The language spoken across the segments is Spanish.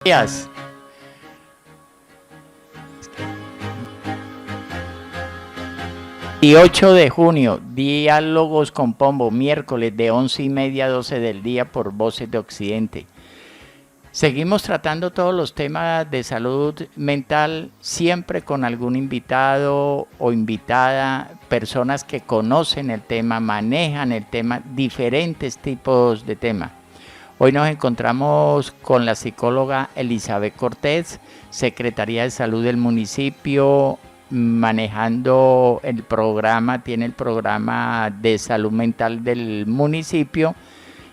Días. 18 de junio, Diálogos con Pombo, miércoles de 11:30 a 12 del día por Voces de Occidente. Seguimos tratando todos los temas de salud mental, siempre con algún invitado o invitada, personas que conocen el tema, manejan el tema, diferentes tipos de temas. Hoy nos encontramos con la psicóloga Elizabeth Cortés, Secretaría de Salud del municipio, manejando el programa, tiene el programa de salud mental del municipio.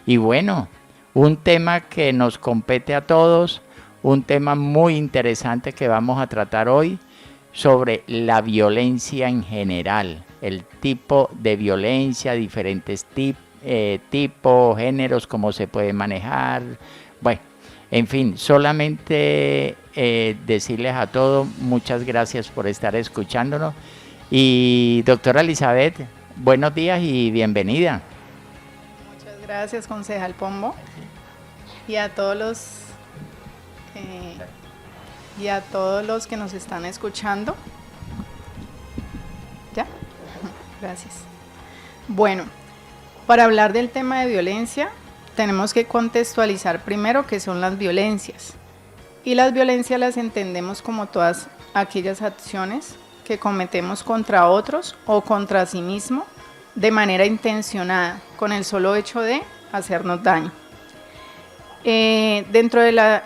Y bueno, un tema que nos compete a todos, un tema muy interesante que vamos a tratar hoy sobre la violencia en general, el tipo de violencia, diferentes tipos, géneros, cómo se puede manejar. Bueno, en fin, solamente decirles a todos muchas gracias por estar escuchándonos. Y doctora Elizabeth, buenos días y bienvenida. Muchas gracias, concejal Pombo, y a todos los que nos están escuchando. ¿Ya? Gracias. Bueno, para hablar del tema de violencia, tenemos que contextualizar primero qué son las violencias. Y las violencias las entendemos como todas aquellas acciones que cometemos contra otros o contra sí mismo de manera intencionada, con el solo hecho de hacernos daño. Dentro de la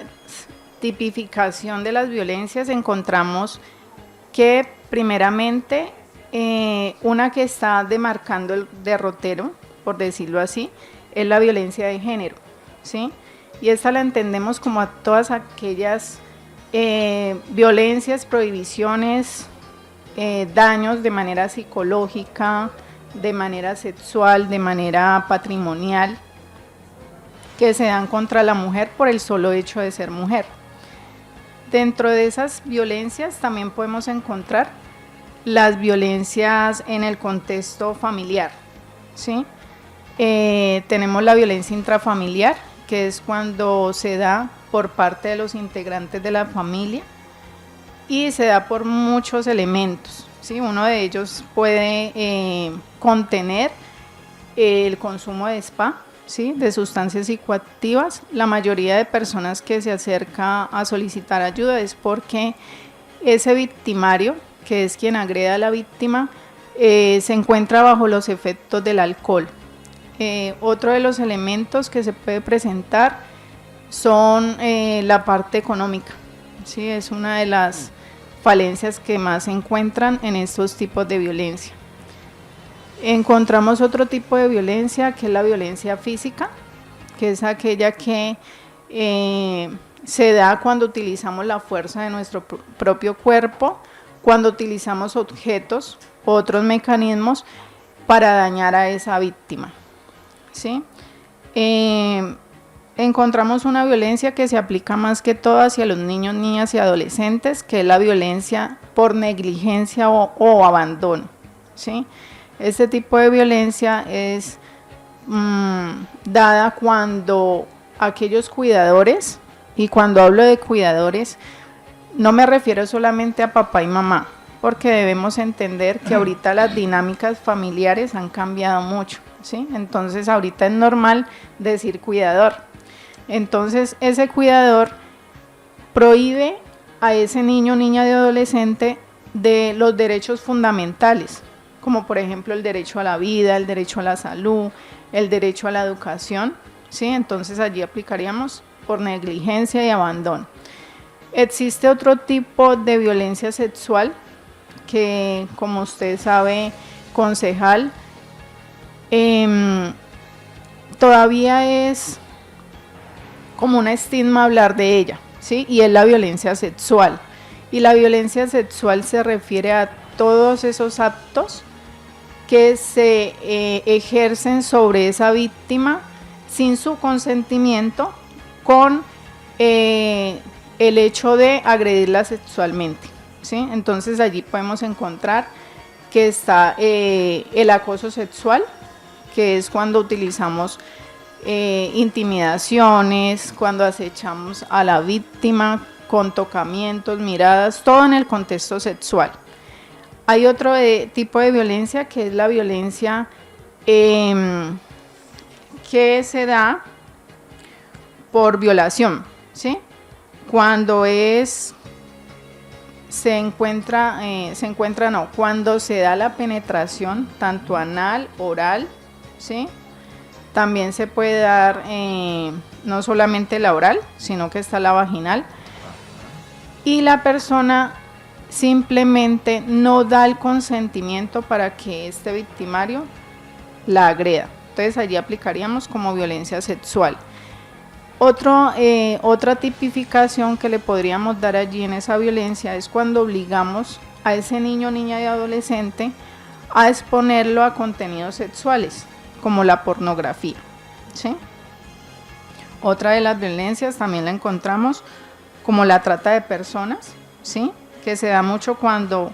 tipificación de las violencias encontramos que primeramente una que está demarcando el derrotero, por decirlo así, es la violencia de género, ¿sí? Y esta la entendemos como a todas aquellas violencias, prohibiciones, daños de manera psicológica, de manera sexual, de manera patrimonial, que se dan contra la mujer por el solo hecho de ser mujer. Dentro de esas violencias también podemos encontrar las violencias en el contexto familiar, ¿sí? Tenemos la violencia intrafamiliar, que es cuando se da por parte de los integrantes de la familia y se da por muchos elementos, ¿sí? Uno de ellos puede contener el consumo de spa, ¿sí? De sustancias psicoactivas. La mayoría de personas que se acerca a solicitar ayuda es porque ese victimario, que es quien agrede a la víctima, se encuentra bajo los efectos del alcohol. Otro de los elementos que se puede presentar son la parte económica, ¿sí? Es una de las falencias que más se encuentran en estos tipos de violencia. Encontramos otro tipo de violencia, que es la violencia física, que es aquella que se da cuando utilizamos la fuerza de nuestro propio cuerpo, cuando utilizamos objetos u otros mecanismos para dañar a esa víctima, ¿sí? Encontramos una violencia que se aplica más que todo hacia los niños, niñas y adolescentes, que es la violencia por negligencia o abandono, ¿sí? Este tipo de violencia es dada cuando aquellos cuidadores, y cuando hablo de cuidadores, no me refiero solamente a papá y mamá, porque debemos entender que ahorita las dinámicas familiares han cambiado mucho, ¿sí? Entonces ahorita es normal decir cuidador. Entonces ese cuidador prohíbe a ese niño, niña y adolescente de los derechos fundamentales, como por ejemplo el derecho a la vida, el derecho a la salud, el derecho a la educación, ¿sí? Entonces allí aplicaríamos por negligencia y abandono. Existe otro tipo de violencia sexual que, como usted sabe, concejal, todavía es como un estigma hablar de ella, ¿sí? Y es la violencia sexual. Y la violencia sexual se refiere a todos esos actos que se ejercen sobre esa víctima sin su consentimiento, con el hecho de agredirla sexualmente, ¿sí? Entonces allí podemos encontrar que está el acoso sexual, que es cuando utilizamos intimidaciones, cuando acechamos a la víctima con tocamientos, miradas, todo en el contexto sexual. Hay otro tipo de violencia que es la violencia que se da por violación, ¿sí? Cuando cuando se da la penetración, tanto anal, oral, ¿sí? También se puede dar no solamente la oral, sino que está la vaginal. Y la persona simplemente no da el consentimiento para que este victimario la agreda. Entonces allí aplicaríamos como violencia sexual. Otra tipificación que le podríamos dar allí en esa violencia es cuando obligamos a ese niño, niña y adolescente a exponerlo a contenidos sexuales, como la pornografía, ¿sí? Otra de las violencias también la encontramos como la trata de personas, ¿sí? Que se da mucho cuando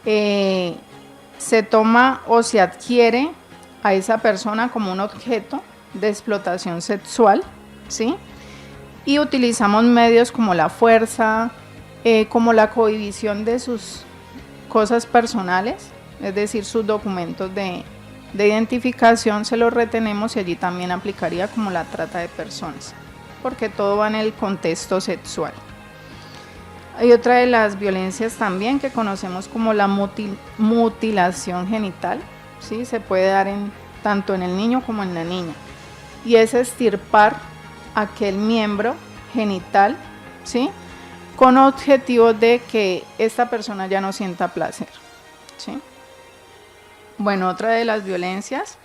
se toma o se adquiere a esa persona como un objeto de explotación sexual, ¿sí? Y utilizamos medios como la fuerza, como la cohibición de sus cosas personales, es decir, sus documentos de identificación se los retenemos, y allí también aplicaría como la trata de personas, porque todo va en el contexto sexual. Hay otra de las violencias también que conocemos como la mutilación genital, ¿sí? Se puede dar tanto en el niño como en la niña, y es extirpar aquel miembro genital, ¿sí? Con objetivo de que esta persona ya no sienta placer, ¿sí? Bueno, otra de las violencias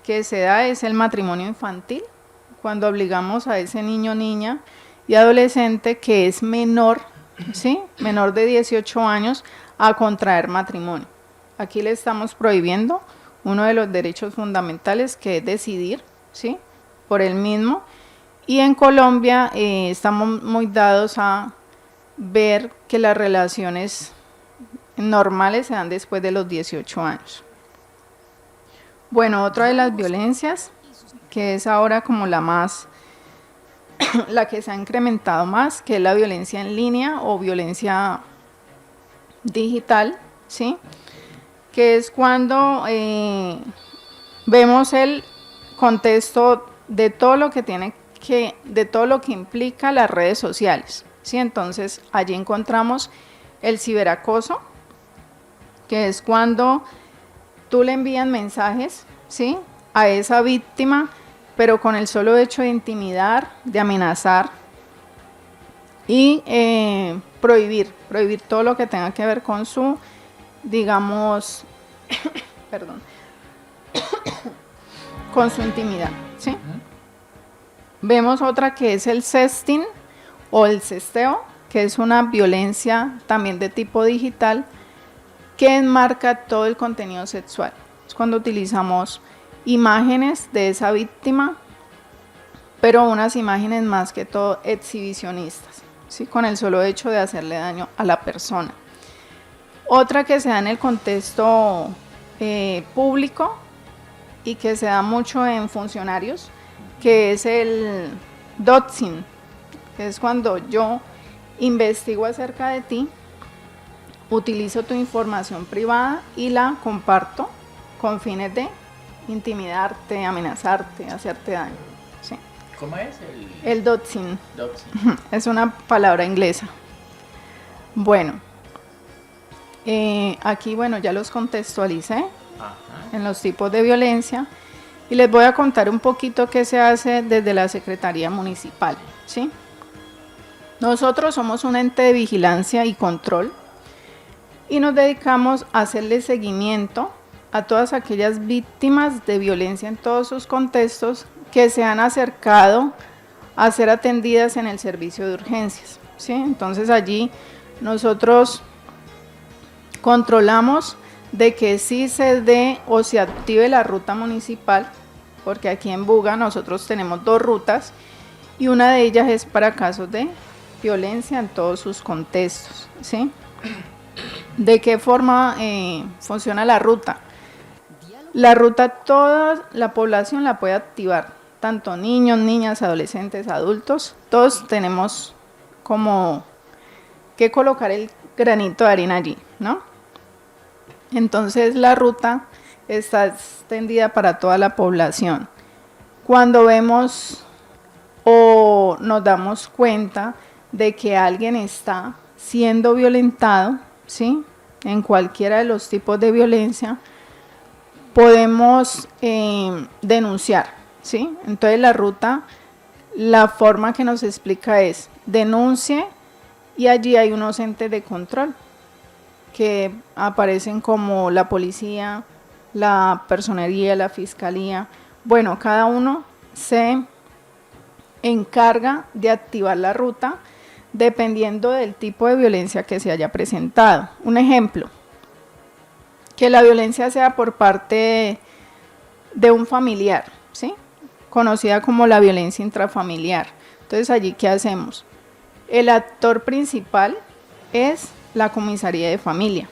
que se da es el matrimonio infantil, cuando obligamos a ese niño, niña y adolescente que es menor, ¿sí? Menor de 18 años, a contraer matrimonio. Aquí le estamos prohibiendo uno de los derechos fundamentales, que es decidir, ¿sí? Por él mismo. Y en Colombia estamos muy dados a ver que las relaciones normales se dan después de los 18 años. Bueno, otra de las violencias, que es ahora como la que se ha incrementado más, que es la violencia en línea o violencia digital, ¿sí? Que es cuando vemos el contexto de todo lo que implica las redes sociales, ¿sí? Entonces allí encontramos el ciberacoso, que es cuando tú le envías mensajes, ¿sí? A esa víctima, pero con el solo hecho de intimidar, de amenazar y prohibir todo lo que tenga que ver con su, digamos, perdón, con su intimidad, ¿sí? Vemos otra que es el sexting o el sexteo, que es una violencia también de tipo digital que enmarca todo el contenido sexual. Es cuando utilizamos imágenes de esa víctima, pero unas imágenes más que todo exhibicionistas, ¿sí? Con el solo hecho de hacerle daño a la persona. Otra que se da en el contexto público y que se da mucho en funcionarios, que es el doxing, que es cuando yo investigo acerca de ti, utilizo tu información privada y la comparto con fines de intimidarte, amenazarte, hacerte daño, ¿sí? ¿Cómo es? El doxing. Doxing. Es una palabra inglesa. Bueno, aquí bueno, ya los contextualicé. Ajá. En los tipos de violencia, y les voy a contar un poquito qué se hace desde la Secretaría Municipal, ¿sí? Nosotros somos un ente de vigilancia y control y nos dedicamos a hacerle seguimiento a todas aquellas víctimas de violencia en todos sus contextos que se han acercado a ser atendidas en el servicio de urgencias, ¿sí? Entonces allí nosotros controlamos de que sí se dé o se active la ruta municipal, porque aquí en Buga nosotros tenemos 2 rutas y una de ellas es para casos de violencia en todos sus contextos, ¿sí? ¿De qué forma funciona la ruta? La ruta toda la población la puede activar tanto niños, niñas, adolescentes, adultos, todos tenemos como que colocar el granito de arena allí, ¿no? Entonces la ruta está extendida para toda la población. Cuando vemos o nos damos cuenta de que alguien está siendo violentado, ¿sí?, en cualquiera de los tipos de violencia, podemos denunciar, ¿sí? Entonces la ruta, la forma que nos explica es denuncie, y allí hay unos entes de control que aparecen como la policía, la personería, la fiscalía. Bueno, cada uno se encarga de activar la ruta dependiendo del tipo de violencia que se haya presentado. Un ejemplo, que la violencia sea por parte de un familiar, ¿sí?, conocida como la violencia intrafamiliar. Entonces, allí, ¿qué hacemos? El actor principal es la comisaría de familia,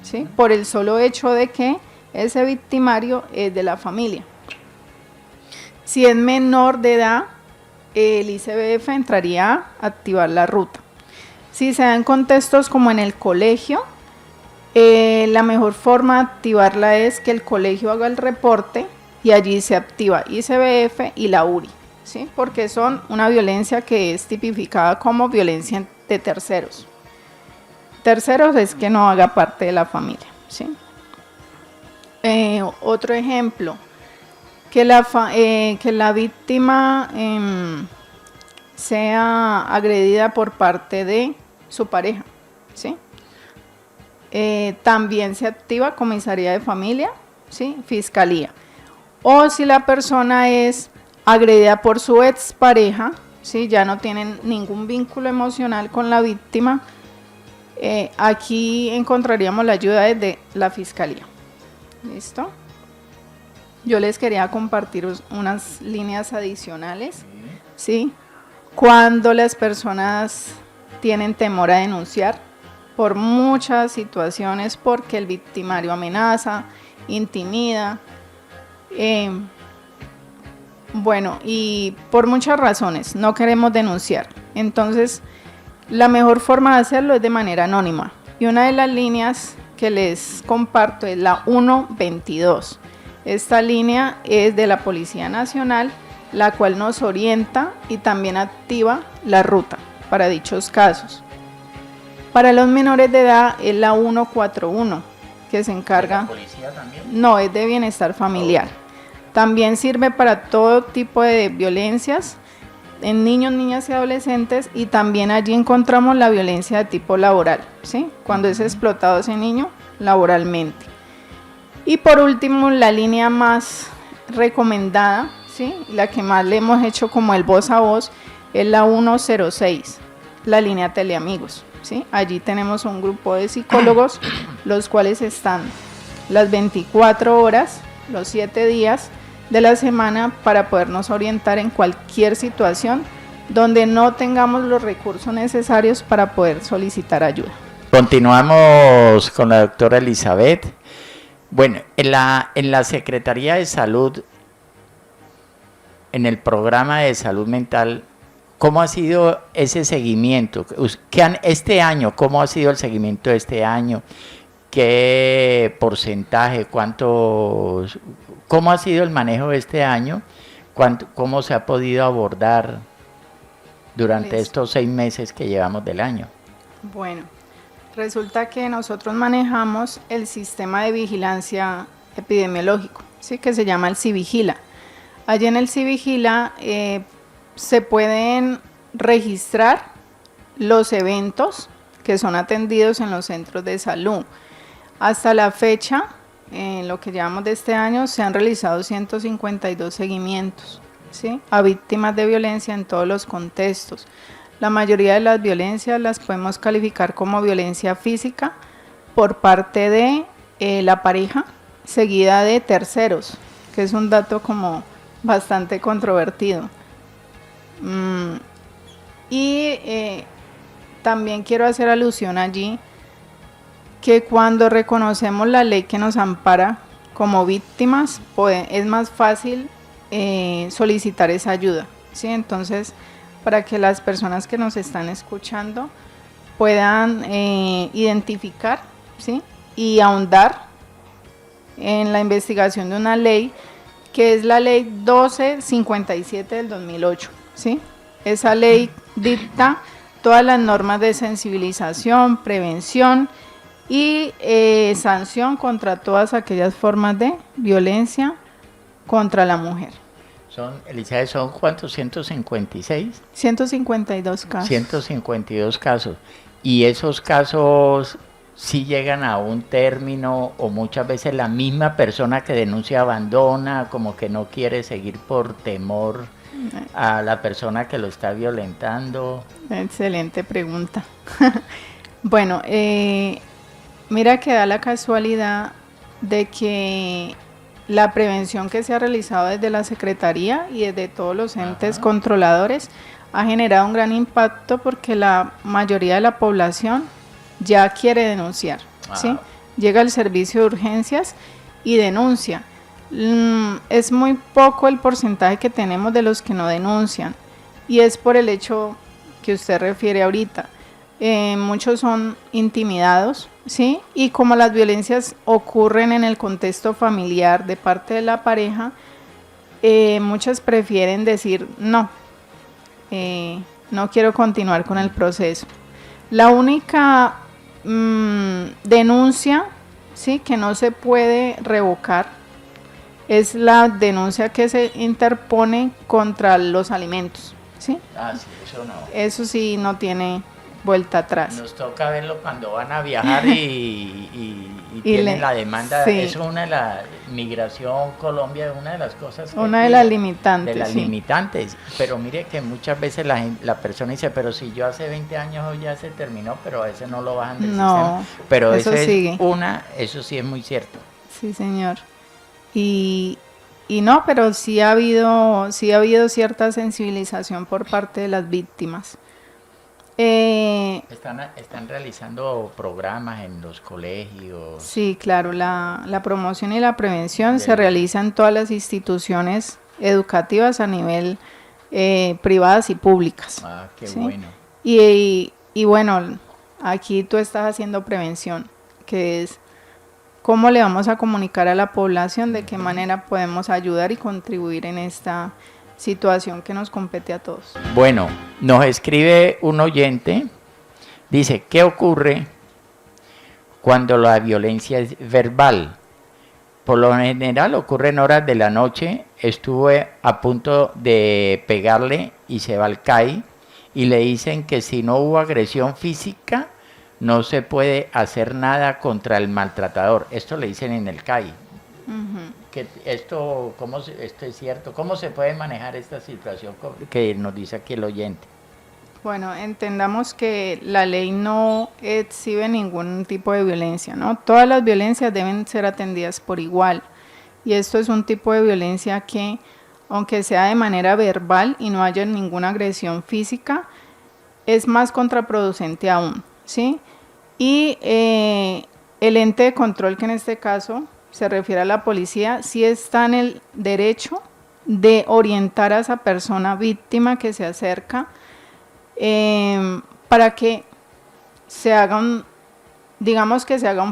¿sí?, por el solo hecho de que ese victimario es de la familia. Si es menor de edad, el ICBF entraría a activar la ruta. Si se dan contextos como en el colegio, la mejor forma de activarla es que el colegio haga el reporte y allí se activa ICBF y la URI, ¿sí?, porque son una violencia que es tipificada como violencia de terceros. Terceros es que no haga parte de la familia, ¿sí? Otro ejemplo, que la víctima sea agredida por parte de su pareja, ¿sí? También se activa comisaría de familia, ¿sí?, fiscalía. O si la persona es agredida por su expareja, ¿sí?, ya no tienen ningún vínculo emocional con la víctima, aquí encontraríamos la ayuda desde la fiscalía. ¿Listo? Yo les quería compartir unas líneas adicionales, ¿sí? Cuando las personas tienen temor a denunciar por muchas situaciones, porque el victimario amenaza, intimida, bueno, y por muchas razones no queremos denunciar. Entonces, la mejor forma de hacerlo es de manera anónima. Y una de las líneas que les comparto es la 122. Esta línea es de la Policía Nacional, la cual nos orienta y también activa la ruta para dichos casos. Para los menores de edad es la 141, que se encarga... ¿La policía también? No, es de bienestar familiar. También sirve para todo tipo de violencias en niños, niñas y adolescentes, y también allí encontramos la violencia de tipo laboral, ¿sí?, cuando es explotado ese niño laboralmente. Y por último, la línea más recomendada, ¿sí?, la que más le hemos hecho como el voz a voz, es la 106, la línea Teleamigos, ¿sí? Allí tenemos un grupo de psicólogos, los cuales están las 24 horas, los 7 días de la semana, para podernos orientar en cualquier situación donde no tengamos los recursos necesarios para poder solicitar ayuda. Continuamos con la doctora Elizabeth. Bueno, en la Secretaría de Salud, en el programa de salud mental, ¿cómo ha sido ese seguimiento? Este año, ¿cómo ha sido el seguimiento de este año? ¿Qué porcentaje? ¿Cómo ha sido el manejo de este año? ¿Cómo se ha podido abordar durante estos 6 meses que llevamos del año? Bueno, resulta que nosotros manejamos el sistema de vigilancia epidemiológico, ¿sí?, que se llama el Civigila. Allí en el Civigila se pueden registrar los eventos que son atendidos en los centros de salud. Hasta la fecha, en lo que llevamos de este año, se han realizado 152 seguimientos, ¿sí?, a víctimas de violencia en todos los contextos. La mayoría de las violencias las podemos calificar como violencia física por parte de la pareja, seguida de terceros, que es un dato como bastante controvertido. También quiero hacer alusión allí que cuando reconocemos la ley que nos ampara como víctimas, es más fácil solicitar esa ayuda, ¿sí? Entonces, para que las personas que nos están escuchando puedan identificar, ¿sí? Y ahondar en la investigación de una ley que es la ley 1257 del 2008, ¿sí? Esa ley dicta todas las normas de sensibilización, prevención y sanción contra todas aquellas formas de violencia contra la mujer. Elizabeth, ¿son cuántos? 156. 152 casos. 152 casos. Y esos casos sí llegan a un término, o muchas veces la misma persona que denuncia abandona, como que no quiere seguir por temor a la persona que lo está violentando. Excelente pregunta. Bueno, mira que da la casualidad de que la prevención que se ha realizado desde la Secretaría y desde todos los entes controladores ha generado un gran impacto, porque la mayoría de la población ya quiere denunciar, ¿sí? Llega al servicio de urgencias y denuncia. Es muy poco el porcentaje que tenemos de los que no denuncian, y es por el hecho que usted refiere ahorita. Muchos son intimidados, ¿sí? Y como las violencias ocurren en el contexto familiar de parte de la pareja, muchas prefieren decir no quiero continuar con el proceso. La única denuncia, ¿sí?, que no se puede revocar es la denuncia que se interpone contra los alimentos, ¿sí? Sí, eso no. Eso sí no tiene vuelta atrás. Nos toca verlo cuando van a viajar y tienen la demanda. Sí. Eso es una de la migración Colombia, es una de las cosas que una de las limitantes. De las sí. limitantes. Pero mire que muchas veces la persona dice, pero si yo hace 20 años ya se terminó, pero a veces no lo bajan del sistema. Pero eso sigue. Eso sí es muy cierto. Sí, señor. Y no, pero sí ha habido cierta sensibilización por parte de las víctimas. Están realizando programas en los colegios. Sí, claro, la promoción y la prevención se realiza en todas las instituciones educativas a nivel privadas y públicas. Qué ¿sí? bueno. Y bueno, aquí tú estás haciendo prevención, que es cómo le vamos a comunicar a la población de qué manera podemos ayudar y contribuir en esta situación que nos compete a todos. Bueno, nos escribe un oyente, dice, ¿qué ocurre cuando la violencia es verbal? Por lo general ocurre en horas de la noche. Estuve a punto de pegarle y se va al CAI y le dicen que si no hubo agresión física no se puede hacer nada contra el maltratador. Esto le dicen en el CAI. Que esto es cierto. ¿Cómo se puede manejar esta situación que nos dice aquí el oyente? Bueno, entendamos que la ley no exhibe ningún tipo de violencia, ¿no? Todas las violencias deben ser atendidas por igual. Y esto es un tipo de violencia que, aunque sea de manera verbal y no haya ninguna agresión física, es más contraproducente aún, ¿sí? Y el ente de control, que en este caso se refiere a la policía, sí está en el derecho de orientar a esa persona víctima que se acerca para que se haga un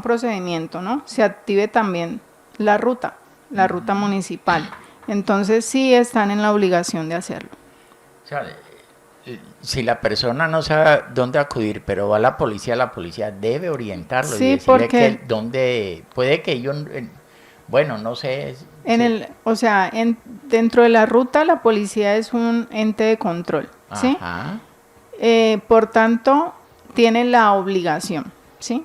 procedimiento, ¿no? Se active también la ruta municipal. Entonces sí están en la obligación de hacerlo. O sea, si la persona no sabe dónde acudir, pero va a la policía debe orientarlo, sí, y decirle porque que dónde puede que yo, bueno, no sé. Dentro de la ruta la policía es un ente de control, ¿sí? Por tanto, tiene la obligación, ¿sí?,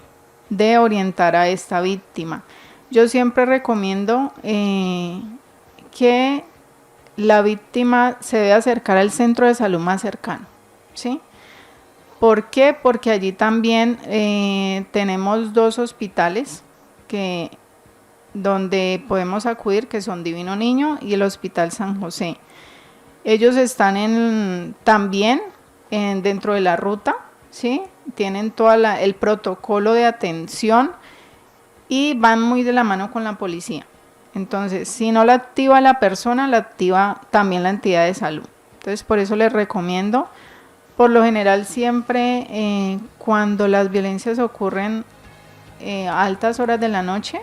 de orientar a esta víctima. Yo siempre recomiendo que la víctima se debe acercar al centro de salud más cercano, ¿sí? ¿Por qué? Porque allí también tenemos 2 hospitales donde podemos acudir, que son Divino Niño y el Hospital San José. Ellos están también dentro de la ruta, ¿sí? Tienen todo el protocolo de atención y van muy de la mano con la policía. Entonces, si no la activa la persona, la activa también la entidad de salud. Entonces, por eso les recomiendo, por lo general siempre cuando las violencias ocurren a altas horas de la noche,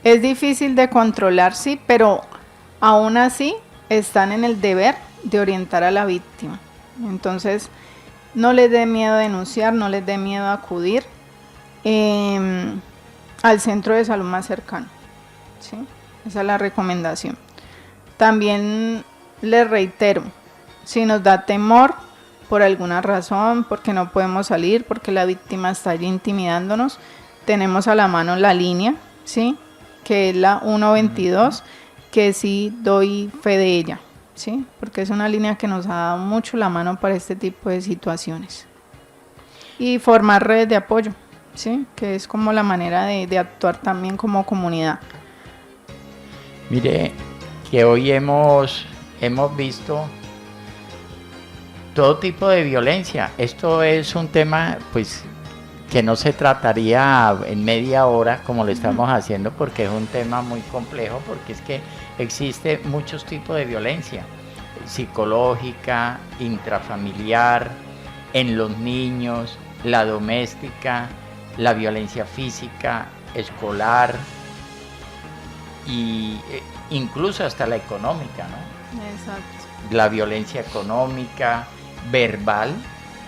es difícil de controlar, sí, pero aún así están en el deber de orientar a la víctima. Entonces, no les dé miedo denunciar, no les dé miedo acudir al centro de salud más cercano, ¿sí? Esa es la recomendación. También les reitero, si nos da temor por alguna razón, porque no podemos salir, porque la víctima está allí intimidándonos, tenemos a la mano la línea, ¿sí? Que es la 122, que sí doy fe de ella, ¿sí? Porque es una línea que nos ha dado mucho la mano para este tipo de situaciones. Y formar redes de apoyo, ¿sí? Que es como la manera de actuar también como comunidad. Mire, que hoy hemos visto todo tipo de violencia. Esto es un tema, pues, que no se trataría en media hora como lo estamos haciendo, porque es un tema muy complejo, porque es que existe muchos tipos de violencia, psicológica, intrafamiliar, en los niños, la doméstica, la violencia física, escolar y incluso hasta la económica, ¿no? Exacto. La violencia económica, verbal.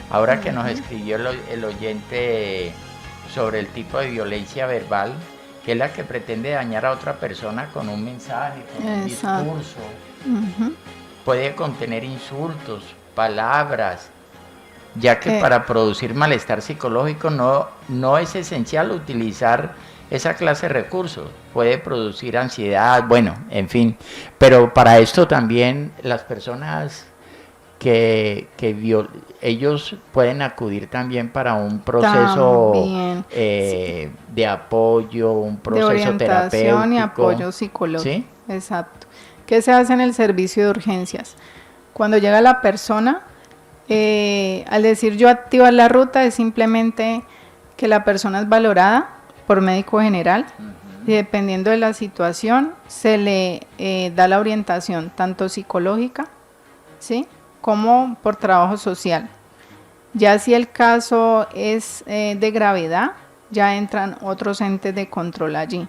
Ahora que nos escribió el oyente sobre el tipo de violencia verbal, que es la que pretende dañar a otra persona con un mensaje, con un discurso. Puede contener insultos, palabras, ya que para producir malestar psicológico no es esencial utilizar esa clase de recursos. Puede producir ansiedad, bueno, en fin. Pero para esto también las personas ellos pueden acudir también para un proceso de apoyo, un proceso de orientación terapéutico y apoyo psicológico. ¿Sí? Exacto. ¿Qué se hace en el servicio de urgencias? Cuando llega la persona, al decir yo activar la ruta, es simplemente que la persona es valorada por médico general y dependiendo de la situación se le da la orientación tanto psicológica, ¿sí?, como por trabajo social. Ya si el caso es de gravedad, ya entran otros entes de control allí,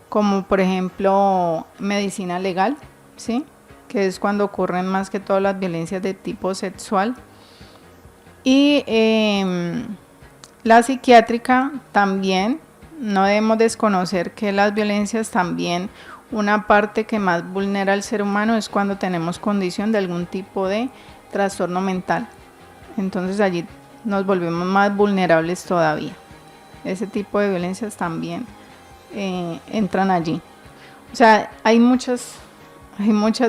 como por ejemplo medicina legal, ¿sí?, que es cuando ocurren más que todo las violencias de tipo sexual, y la psiquiátrica también. No debemos desconocer que las violencias también, una parte que más vulnera al ser humano es cuando tenemos condición de algún tipo de trastorno mental. Entonces allí nos volvemos más vulnerables todavía. Ese tipo de violencias también entran allí. O sea, hay muchas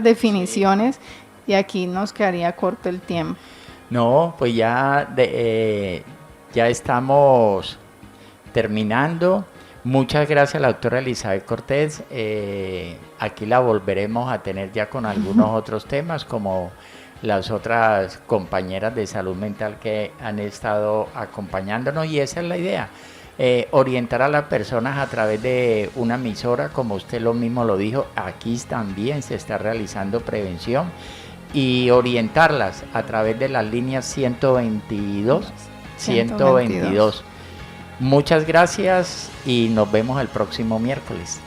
definiciones y aquí nos quedaría corto el tiempo. No, pues ya estamos terminando. Muchas gracias a la doctora Elizabeth Cortés. Aquí la volveremos a tener ya con algunos otros temas, como las otras compañeras de salud mental que han estado acompañándonos, y esa es la idea, orientar a las personas a través de una emisora, como usted lo mismo lo dijo. Aquí también se está realizando prevención, y orientarlas a través de las líneas 122. Muchas gracias y nos vemos el próximo miércoles.